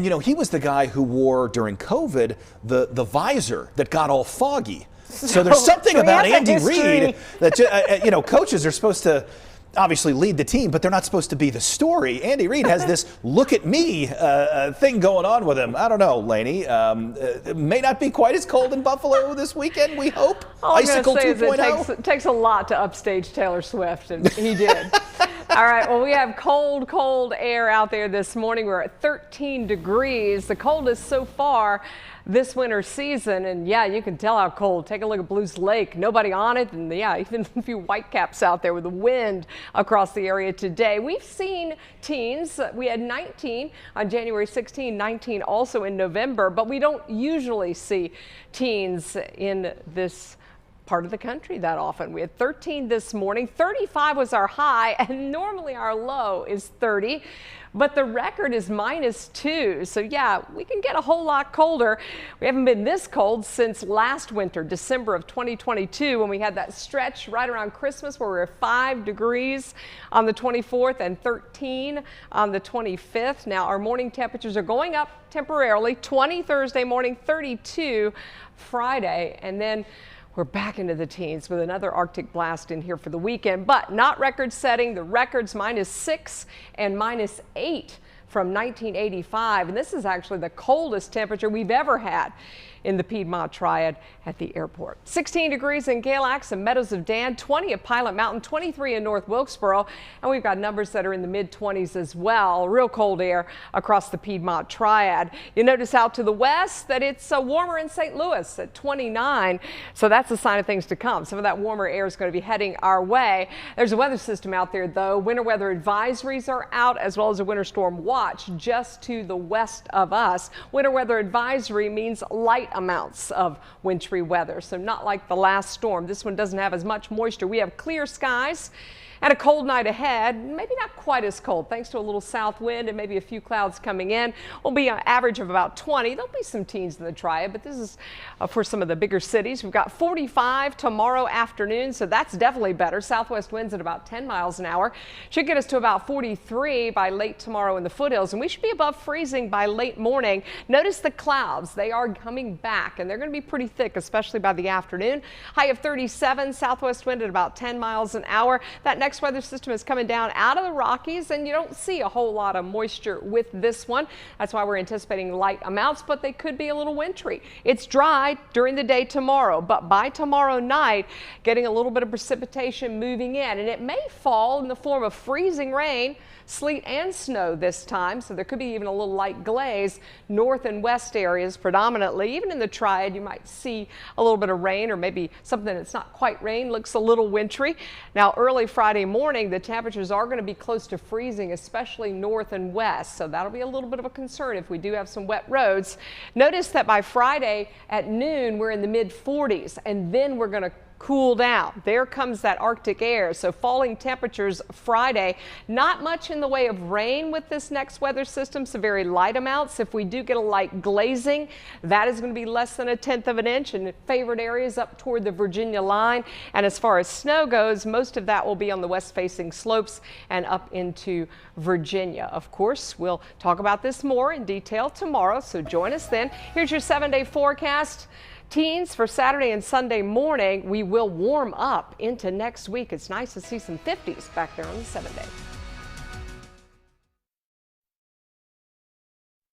And, you know, he was the guy who wore during COVID the visor that got all foggy. So there's something about Andy Reid that, you know, coaches are supposed to obviously lead the team, but they're not supposed to be the story. Andy Reid has this look at me thing going on with him. I don't know, Lainey. It may not be quite as cold in Buffalo this weekend, we hope. All Icicle 2.0. It takes a lot to upstage Taylor Swift, and he did. All right, well, we have cold air out there this morning. We're at 13 degrees, the coldest so far this winter season. And yeah, you can tell how cold. Take a look at Blues Lake. Nobody on it. And yeah, even a few whitecaps out there with the wind across the area today. We've seen teens. We had 19 on January 16, 19 also in November, but we don't usually see teens in this part of the country that often. We had 13 this morning. 35 was our high, and normally our low is 30. But the record is -2. So yeah, we can get a whole lot colder. We haven't been this cold since last winter, December of 2022, when we had that stretch right around Christmas where we were 5 degrees on the 24th and 13 on the 25th. Now our morning temperatures are going up temporarily. 20 Thursday morning, 32 Friday, and then we're back into the teens with another Arctic blast in here for the weekend, but not record setting. The record's -6 and -8 from 1985. And this is actually the coldest temperature we've ever had in the Piedmont Triad at the airport. 16 degrees in Gale Axe and Meadows of Dan, 20 at Pilot Mountain, 23 in North Wilkesboro, and we've got numbers that are in the mid-20s as well. Real cold air across the Piedmont Triad. You notice out to the west that it's warmer in St. Louis at 29, so that's a sign of things to come. Some of that warmer air is going to be heading our way. There's a weather system out there, though. Winter weather advisories are out, as well as a winter storm watch just to the west of us. Winter weather advisory means light amounts of wintry weather, so not like the last storm. This one doesn't have as much moisture. We have clear skies and a cold night ahead. Maybe not quite as cold thanks to a little south wind and maybe a few clouds coming in. Will be an average of about 20. There'll be some teens in the Triad, but this is for some of the bigger cities. We've got 45 tomorrow afternoon, so that's definitely better. Southwest winds at about 10 miles an hour. Should get us to about 43 by late tomorrow in the foothills, and we should be above freezing by late morning. Notice the clouds. They are coming back, and they're going to be pretty thick, especially by the afternoon. High of 37, southwest wind at about 10 miles an hour. That next weather system is coming down out of the Rockies, and you don't see a whole lot of moisture with this one. That's why we're anticipating light amounts, but they could be a little wintry. It's dry during the day tomorrow, but by tomorrow night, getting a little bit of precipitation moving in, and it may fall in the form of freezing rain, sleet and snow this time, so there could be even a little light glaze. North and west areas predominantly. Even in the Triad, you might see a little bit of rain, or maybe something that's not quite rain, looks a little wintry. Now early Friday morning, the temperatures are going to be close to freezing, especially north and west, so that'll be a little bit of a concern if we do have some wet roads. Notice that by Friday at noon, we're in the mid-40s, and then we're going to cool down. There comes that Arctic air. So falling temperatures Friday. Not much in the way of rain with this next weather system, so very light amounts. If we do get a light glazing, that is going to be less than 1/10 of an inch in favored areas up toward the Virginia line. And as far as snow goes, most of that will be on the west facing slopes and up into Virginia. Of course, we'll talk about this more in detail tomorrow, so join us then. Here's your 7-day forecast. Teens for Saturday and Sunday morning. We will warm up into next week. It's nice to see some 50s back there on the 7-day.